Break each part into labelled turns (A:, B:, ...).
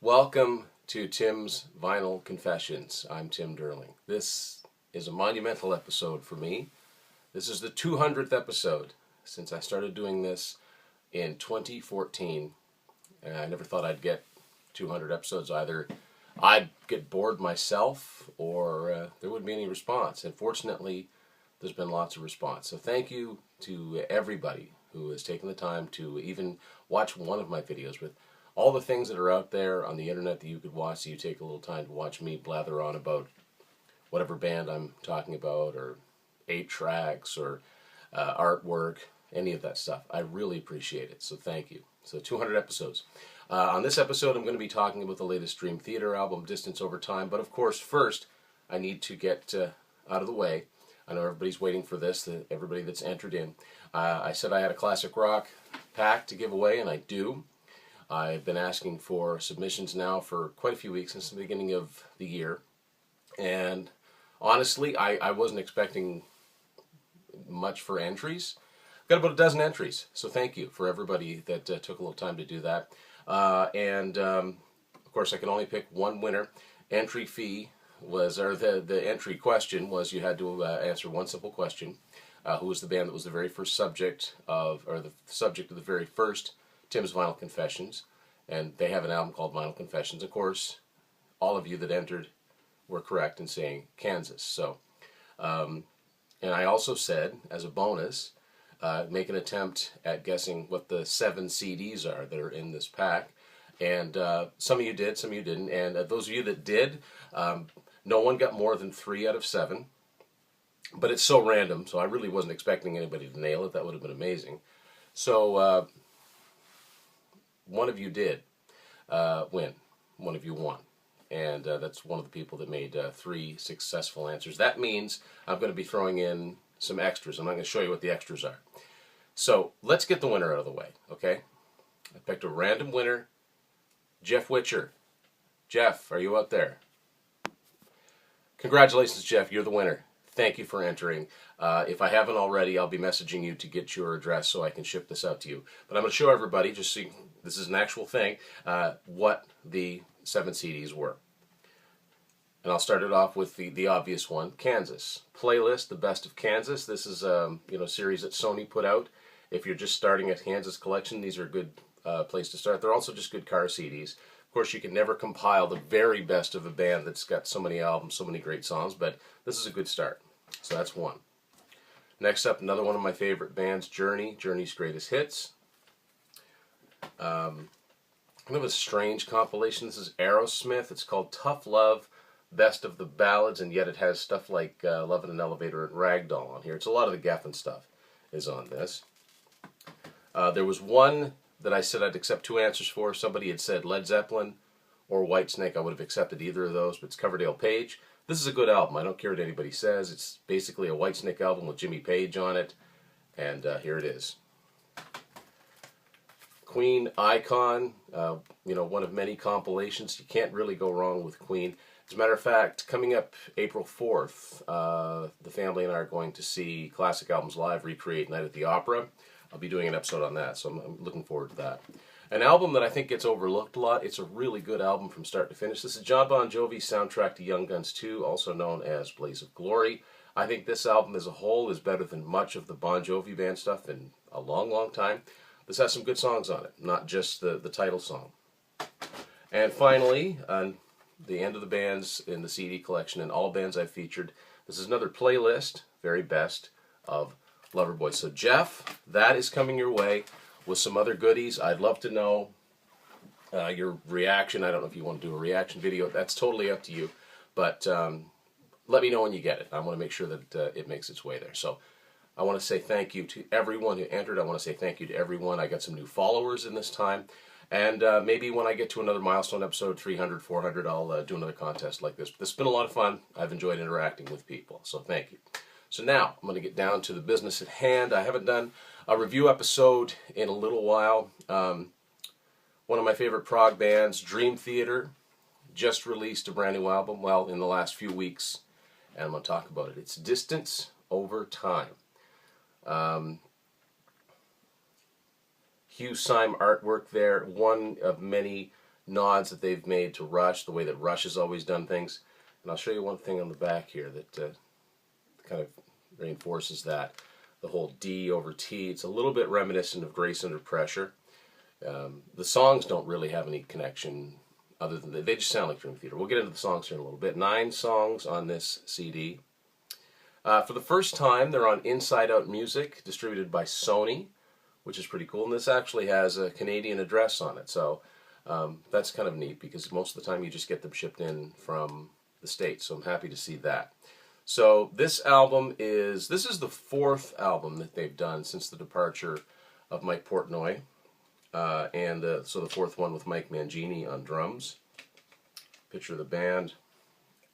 A: Welcome to Tim's Vinyl Confessions. I'm Tim Derling. This is a monumental episode for me. This is the 200th episode since I started doing this in 2014. And I never thought I'd get 200 episodes. Either I'd get bored myself or there wouldn't be any response. And fortunately, there's been lots of response. So thank you to everybody who has taken the time to even watch one of my videos. With all the things that are out there on the internet that you could watch, so you take a little time to watch me blather on about whatever band I'm talking about, or 8 tracks, or artwork, any of that stuff. I really appreciate it, so thank you. So 200 episodes. On this episode, I'm going to be talking about the latest Dream Theater album, Distance Over Time. But of course, first, I need to get out of the way. I know everybody's waiting for this, everybody that's entered in. I said I had a classic rock pack to give away, and I do. I've been asking for submissions now for quite a few weeks, since the beginning of the year. And honestly, I wasn't expecting much for entries. I've got about a dozen entries, so thank you for everybody that took a little time to do that. Of course, I can only pick one winner. Entry fee was, or the entry question was, you had to answer one simple question. Who was the band that was the very first subject of, or the subject of the very first Tim's Vinyl Confessions? And they have an album called Vinyl Confessions. Of course, all of you that entered were correct in saying Kansas. So, and I also said, as a bonus, make an attempt at guessing what the 7 CDs are that are in this pack. And some of you did, some of you didn't. And those of you that did, no one got more than 3 out of 7. But it's so random, so I really wasn't expecting anybody to nail it. That would have been amazing. So one of you did win. One of you won. And that's one of the people that made 3 successful answers. That means I'm going to be throwing in some extras. I'm not going to show you what the extras are. So let's get the winner out of the way, okay? I picked a random winner, Jeff Witcher. Jeff, are you out there? Congratulations, Jeff. You're the winner. Thank you for entering. If I haven't already, I'll be messaging you to get your address so I can ship this out to you. But I'm going to show everybody, just so this is an actual thing, what the 7 CDs were. And I'll start it off with the obvious one, Kansas. Playlist, The Best of Kansas. This is a series that Sony put out. If you're just starting a Kansas collection, these are a good place to start. They're also just good car CDs. Of course, you can never compile the very best of a band that's got so many albums, so many great songs, but this is a good start. So that's one. Next up, another one of my favorite bands, Journey, Journey's Greatest Hits. Kind of a strange compilation. This is Aerosmith. It's called Tough Love, Best of the Ballads, and yet it has stuff like Love in an Elevator and Ragdoll on here. It's a lot of the Geffen stuff is on this. There was one that I said I'd accept 2 answers for. Somebody had said Led Zeppelin or Whitesnake. I would have accepted either of those, but it's Coverdale Page. This is a good album. I don't care what anybody says. It's basically a Whitesnake album with Jimmy Page on it, and here it is. Queen, Icon, one of many compilations. You can't really go wrong with Queen. As a matter of fact, coming up April 4th, the family and I are going to see Classic Albums Live recreate Night at the Opera. I'll be doing an episode on that, so I'm looking forward to that. An album that I think gets overlooked a lot. It's a really good album from start to finish. This is Jon Bon Jovi's soundtrack to Young Guns 2, also known as Blaze of Glory. I think this album as a whole is better than much of the Bon Jovi band stuff in a long, long time. This has some good songs on it, not just the title song. And finally, the end of the bands in the CD collection and all bands I've featured. This is another playlist, very best, of Loverboy. So Jeff, that is coming your way with some other goodies. I'd love to know your reaction. I don't know if you want to do a reaction video. That's totally up to you. But let me know when you get it. I want to make sure that it makes its way there. So I want to say thank you to everyone who entered. I want to say thank you to everyone. I got some new followers in this time. And maybe when I get to another milestone episode, 300, 400, I'll do another contest like this. But this has been a lot of fun. I've enjoyed interacting with people. So thank you. So now I'm going to get down to the business at hand. I haven't done a review episode in a little while. One of my favorite prog bands, Dream Theater, just released a brand new album, well, in the last few weeks, and I'm going to talk about it. It's Distance Over Time. Hugh Syme artwork there, one of many nods that they've made to Rush, the way that Rush has always done things. And I'll show you one thing on the back here that kind of reinforces that. The whole D over T. It's a little bit reminiscent of Grace Under Pressure. The songs don't really have any connection other than they just sound like Dream Theater. We'll get into the songs here in a little bit. 9 songs on this CD. For the first time, they're on Inside Out Music, distributed by Sony, which is pretty cool. And this actually has a Canadian address on it, so that's kind of neat because most of the time you just get them shipped in from the States, so I'm happy to see that. So this album this is the 4th album that they've done since the departure of Mike Portnoy, and so the 4th one with Mike Mangini on drums. Picture of the band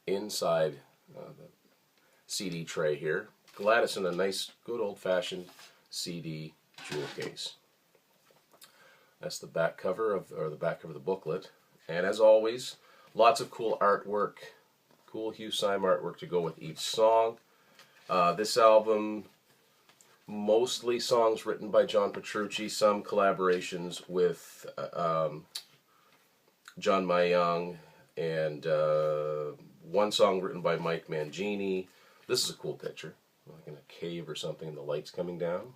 A: inside the CD tray here. Glad it's in a nice, good old-fashioned CD jewel case. That's the back cover of the booklet, and as always, lots of cool artwork, cool Hugh Syme artwork to go with each song. This album, mostly songs written by John Petrucci, some collaborations with John Mayung, and one song written by Mike Mangini. This is a cool picture, like in a cave or something, and the light's coming down.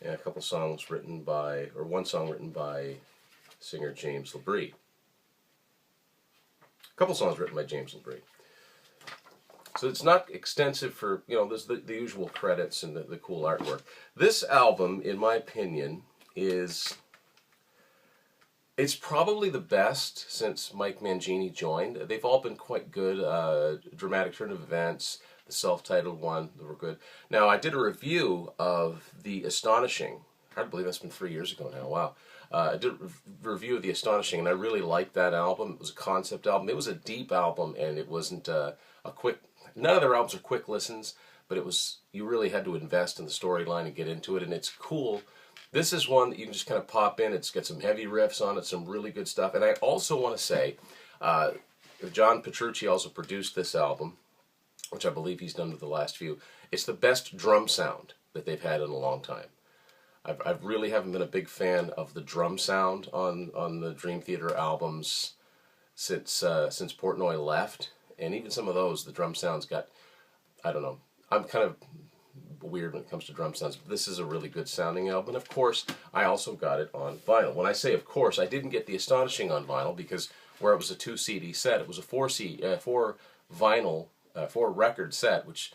A: And a couple songs written by, or one song written by singer James LaBrie. A couple songs written by James LaBrie. So it's not extensive for, there's the usual credits and the cool artwork. This album, in my opinion, it's probably the best since Mike Mangini joined. They've all been quite good. Dramatic Turn of Events, the self-titled one, they were good. Now, I did a review of The Astonishing. Hard to believe that's been 3 years ago now. Wow. I did a review of The Astonishing, and I really liked that album. It was a concept album. It was a deep album, and it wasn't a quick... None of their albums are quick listens, but you really had to invest in the storyline and get into it, and it's cool. This is one that you can just kind of pop in. It's got some heavy riffs on it, some really good stuff. And I also want to say, John Petrucci also produced this album, which I believe he's done with the last few. It's the best drum sound that they've had in a long time. I really haven't been a big fan of the drum sound on the Dream Theater albums since Portnoy left. And even some of those, the drum sounds got, I don't know, I'm kind of weird when it comes to drum sounds, but this is a really good sounding album. And of course, I also got it on vinyl. When I say of course, I didn't get The Astonishing on vinyl because where it was a 2 CD set, it was a 4 record set, which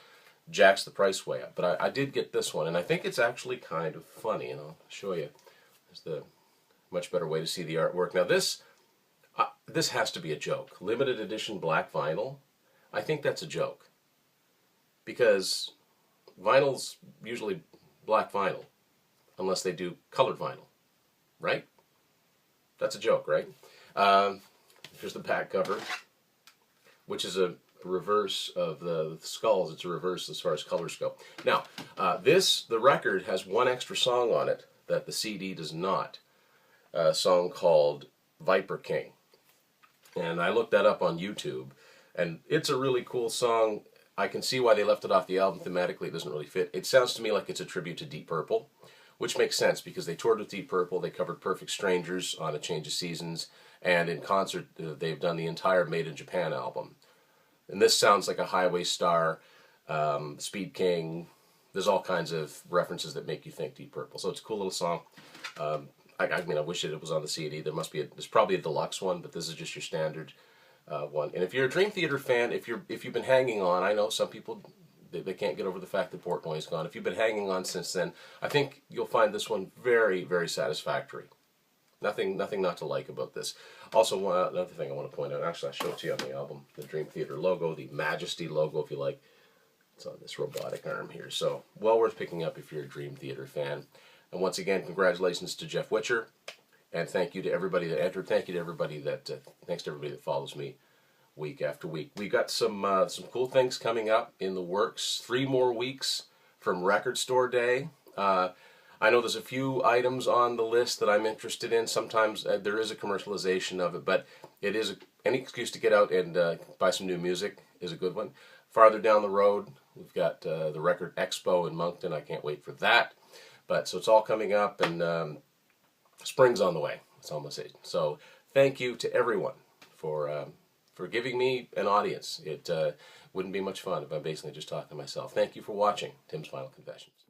A: jacks the price way up. But I did get this one, and I think it's actually kind of funny, and I'll show you. There's the much better way to see the artwork. Now this has to be a joke. Limited edition black vinyl, I think that's a joke. Because vinyl's usually black vinyl, unless they do colored vinyl, right? That's a joke, right? Here's the back cover, which is a reverse of the skulls. It's a reverse as far as colors go. Now, the record has one extra song on it that the CD does not. A song called Viper King. And I looked that up on YouTube, and it's a really cool song. I can see why they left it off the album. Thematically, it doesn't really fit. It sounds to me like it's a tribute to Deep Purple, which makes sense because they toured with Deep Purple. They covered Perfect Strangers on A Change of Seasons, and in concert, they've done the entire Made in Japan album. And this sounds like a Highway Star, Speed King. There's all kinds of references that make you think Deep Purple. So it's a cool little song. I mean, I wish it was on the CD. There's probably a deluxe one, but this is just your standard one. And if you're a Dream Theater fan, if you've been hanging on, I know some people they can't get over the fact that Portnoy's gone. If you've been hanging on since then, I think you'll find this one very, very satisfactory. Nothing not to like about this. Also, another thing I want to point out. Actually, I'll show it to you on the album. The Dream Theater logo, the Majesty logo, if you like. It's on this robotic arm here. So, well worth picking up if you're a Dream Theater fan. And once again, congratulations to Jeff Witcher, and thank you to everybody that entered. Thanks to everybody that follows me week after week. We got some cool things coming up in the works. 3 more weeks from Record Store Day. I know there's a few items on the list that I'm interested in. Sometimes there is a commercialization of it, but it is any excuse to get out and buy some new music is a good one. Farther down the road, we've got the Record Expo in Moncton. I can't wait for that. But so it's all coming up, and spring's on the way. That's all I'm gonna say. So thank you to everyone for giving me an audience. It wouldn't be much fun if I'm basically just talking to myself. Thank you for watching Tim's Vinyl Confessions.